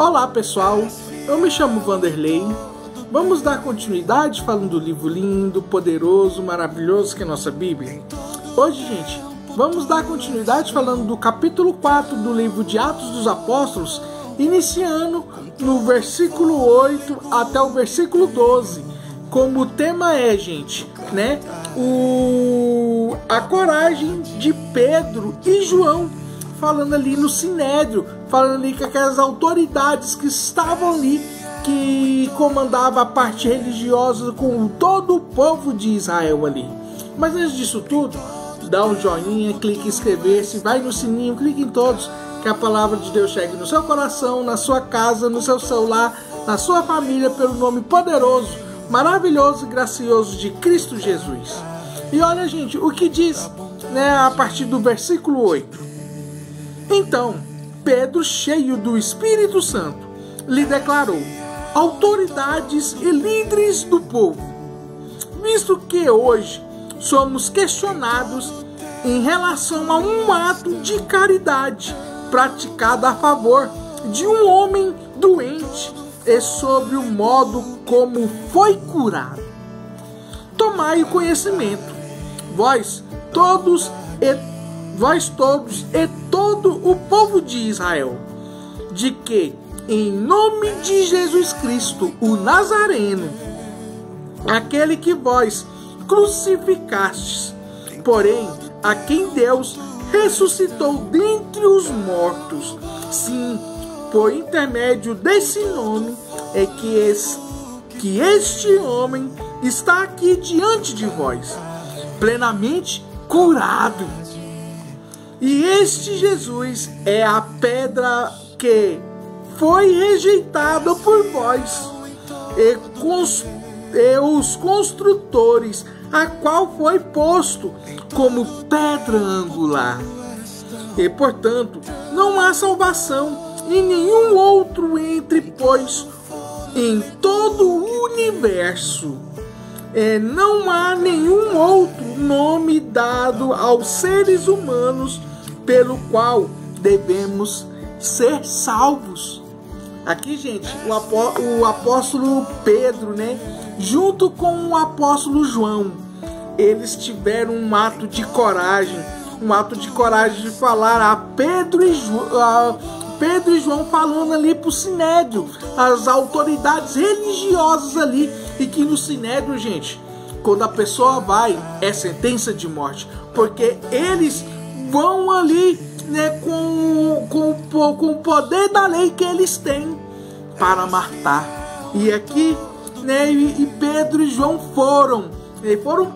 Olá pessoal, eu me chamo Vanderlei. Vamos dar continuidade falando do livro lindo, poderoso, maravilhoso que é a nossa Bíblia. Hoje, gente, vamos dar continuidade falando do capítulo 4 do livro de Atos dos Apóstolos, iniciando no versículo 8 até o versículo 12. Como o tema é, gente, né? A coragem de Pedro e João, falando ali no Sinédrio, falando ali com aquelas autoridades que estavam ali, que comandava a parte religiosa com todo o povo de Israel ali. Mas antes disso tudo, dá um joinha, clique em inscrever-se, vai no sininho, clique em todos, que a palavra de Deus chegue no seu coração, na sua casa, no seu celular, na sua família, pelo nome poderoso, maravilhoso e gracioso de Cristo Jesus. E olha, gente, o que diz, né, a partir do versículo 8. Então, Pedro, cheio do Espírito Santo, lhe declarou: autoridades e líderes do povo, visto que hoje somos questionados em relação a um ato de caridade praticado a favor de um homem doente e sobre o modo como foi curado. Tomai o conhecimento, vós todos e todo o povo de Israel, de que em nome de Jesus Cristo, o Nazareno, aquele que vós crucificastes, porém a quem Deus ressuscitou dentre os mortos, sim, por intermédio desse nome é que este homem está aqui diante de vós, plenamente curado. E este Jesus é a pedra que foi rejeitada por vós e os construtores, a qual foi posto como pedra angular. E portanto não há salvação em nenhum outro pois em todo o universo não há nenhum outro nome dado aos seres humanos pelo qual devemos ser salvos. Aqui, gente, o apóstolo Pedro, né, junto com o apóstolo João, eles tiveram um ato de coragem de falar a Pedro e João falando ali para o Sinédrio, as autoridades religiosas ali, e que no Sinédrio, gente, quando a pessoa vai, é sentença de morte, porque eles vão ali, né, com o poder da lei que eles têm para matar. E aqui, né, e Pedro e João foram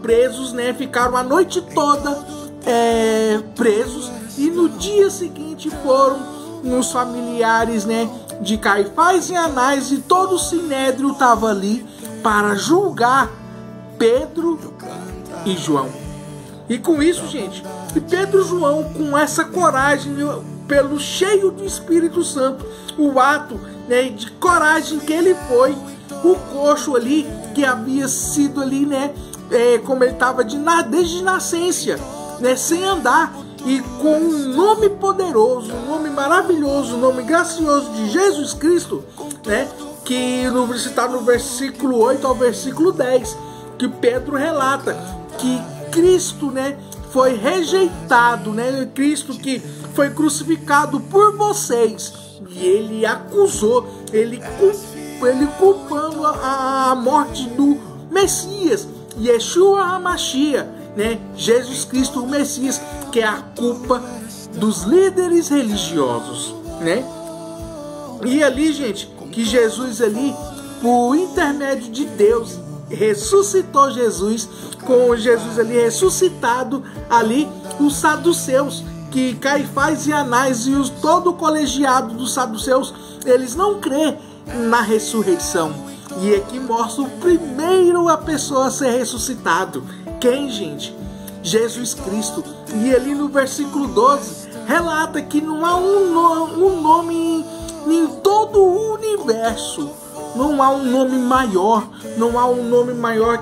presos, né, ficaram a noite toda presos, e no dia seguinte foram nos familiares, né, de Caifás e Anás, e todo o Sinédrio estava ali para julgar Pedro e João. E com isso, gente, Pedro e João, com essa coragem, pelo cheio do Espírito Santo, o ato, né, de coragem que ele foi, o coxo ali, que havia sido ali, né, como ele estava desde nascença, né, sem andar, e com um nome poderoso, um nome maravilhoso, um nome gracioso de Jesus Cristo, né, que está no versículo 8 ao versículo 10, que Pedro relata que Cristo, né, foi rejeitado, né, Cristo que foi crucificado por vocês, e ele acusou, ele culpando a morte do Messias, Yeshua HaMashiach, né, Jesus Cristo, o Messias, que é a culpa dos líderes religiosos, né? E ali, gente, que Jesus ali, por intermédio de Deus, ressuscitou Jesus, com Jesus ali ressuscitado ali, os saduceus, que Caifás e Anás e todo o colegiado dos saduceus, eles não crêem na ressurreição. E aqui mostra o primeiro a pessoa a ser ressuscitado. Quem, gente? Jesus Cristo. E ali no versículo 12 relata que não há um nome em todo o universo, não há um nome maior,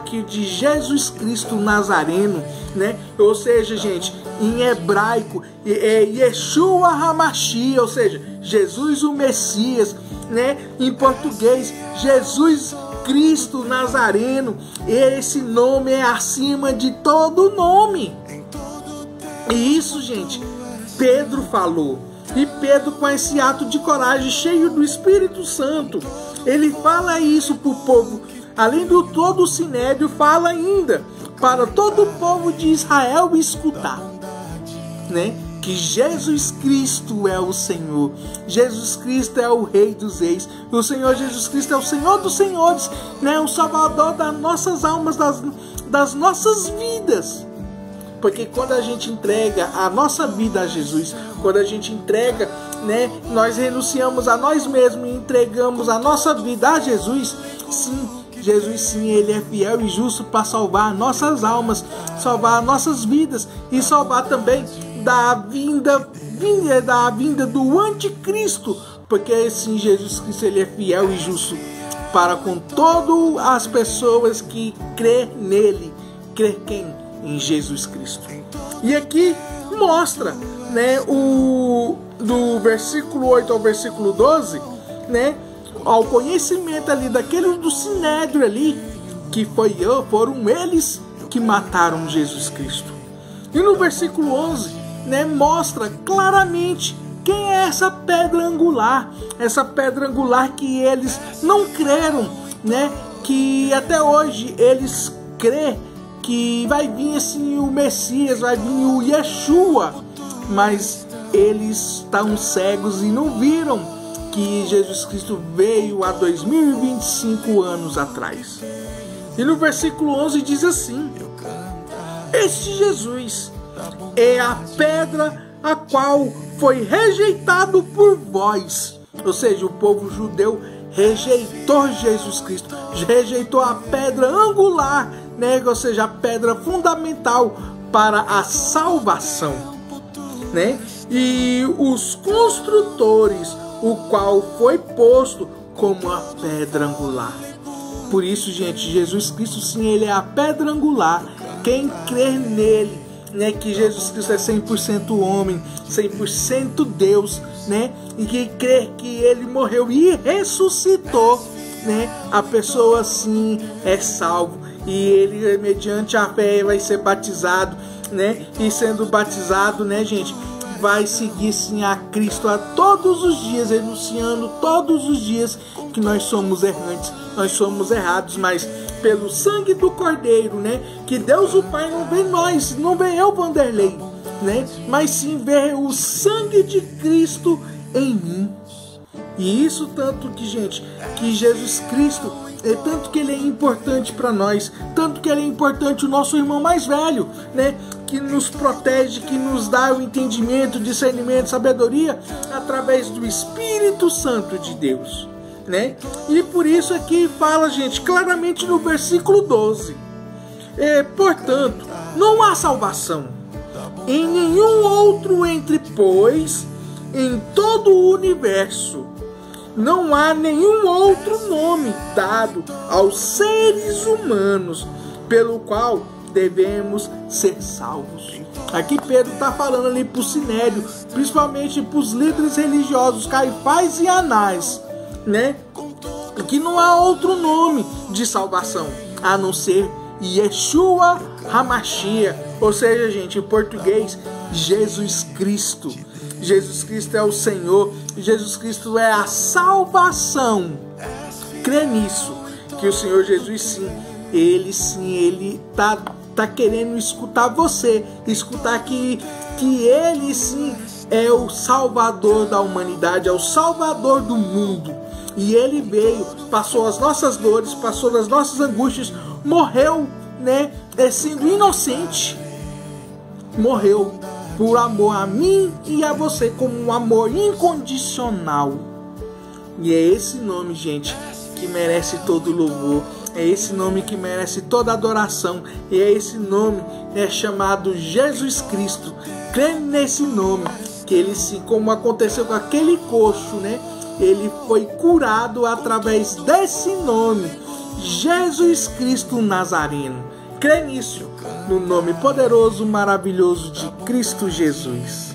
que o de Jesus Cristo Nazareno, né? Ou seja, gente, em hebraico, Yeshua HaMashiach, ou seja, Jesus o Messias, né? Em português, Jesus Cristo Nazareno. Esse nome é acima de todo nome. E isso, gente, Pedro falou. E Pedro, com esse ato de coragem, cheio do Espírito Santo, ele fala isso para o povo. Além do todo o Sinédrio, fala ainda para todo o povo de Israel escutar, né? Que Jesus Cristo é o Senhor. Jesus Cristo é o Rei dos Reis. O Senhor Jesus Cristo é o Senhor dos Senhores, né? O Salvador das nossas almas, das nossas vidas. Porque quando a gente entrega a nossa vida a Jesus, quando a gente entrega, né, nós renunciamos a nós mesmos e entregamos a nossa vida a Jesus, sim, Jesus sim, ele é fiel e justo para salvar nossas almas, salvar nossas vidas e salvar também da vinda do anticristo, porque sim, Jesus Cristo ele é fiel e justo para com todas as pessoas que crê nele. Crê quem? Em Jesus Cristo. E aqui mostra, né, do versículo 8 ao versículo 12, né, ao conhecimento ali daqueles do Sinédrio ali, que foram eles que mataram Jesus Cristo. E no versículo 11, né, mostra claramente quem é essa pedra angular que eles não creram, né, que até hoje eles crê que vai vir assim o Messias, vai vir o Yeshua, mas eles estão cegos e não viram que Jesus Cristo veio há 2025 anos atrás. E no versículo 11 diz assim: este Jesus é a pedra a qual foi rejeitado por vós. Ou seja, o povo judeu rejeitou Jesus Cristo, rejeitou a pedra angular, né? Ou seja, a pedra fundamental para a salvação, né? E os construtores, o qual foi posto como a pedra angular. Por isso, gente, Jesus Cristo sim, ele é a pedra angular. Quem crer nele, né, que Jesus Cristo é 100% homem, 100% Deus, né, e que crê que ele morreu e ressuscitou, né, a pessoa sim é salvo. E ele, mediante a fé, vai ser batizado, né, e sendo batizado, né, gente, vai seguir sim a Cristo a todos os dias, renunciando todos os dias que nós somos errantes, nós somos errados, mas pelo sangue do Cordeiro, né, que Deus o Pai não vê nós, não vê eu, Vanderlei, né, mas sim vê o sangue de Cristo em mim. E isso tanto que, gente, que Jesus Cristo, tanto que ele é importante para nós, tanto que ele é importante o nosso irmão mais velho, né, que nos protege, que nos dá o entendimento, discernimento, sabedoria através do Espírito Santo de Deus, né? E por isso aqui fala, gente, claramente no versículo 12: portanto, não há salvação em nenhum outro entre, pois em todo o universo não há nenhum outro nome dado aos seres humanos pelo qual devemos ser salvos. Aqui Pedro está falando ali para o Sinédrio, principalmente para os líderes religiosos Caifás e Anás, né? Que não há outro nome de salvação a não ser Yeshua HaMashiach, ou seja, gente, em português, Jesus Cristo. Jesus Cristo é o Senhor, Jesus Cristo é a salvação. Crê nisso, que o Senhor Jesus ele tá querendo escutar você, escutar que ele sim é o Salvador da humanidade, é o Salvador do mundo. E ele veio, passou as nossas dores, passou as nossas angústias, morreu, né, sendo inocente, morreu por amor a mim e a você, como um amor incondicional. E é esse nome, gente, que merece todo louvor, é esse nome que merece toda adoração, e é esse nome, né, chamado Jesus Cristo. Crê nesse nome, que ele sim, como aconteceu com aquele coxo, né, ele foi curado através desse nome, Jesus Cristo Nazareno. Crê nisso, no nome poderoso, maravilhoso de Cristo Jesus.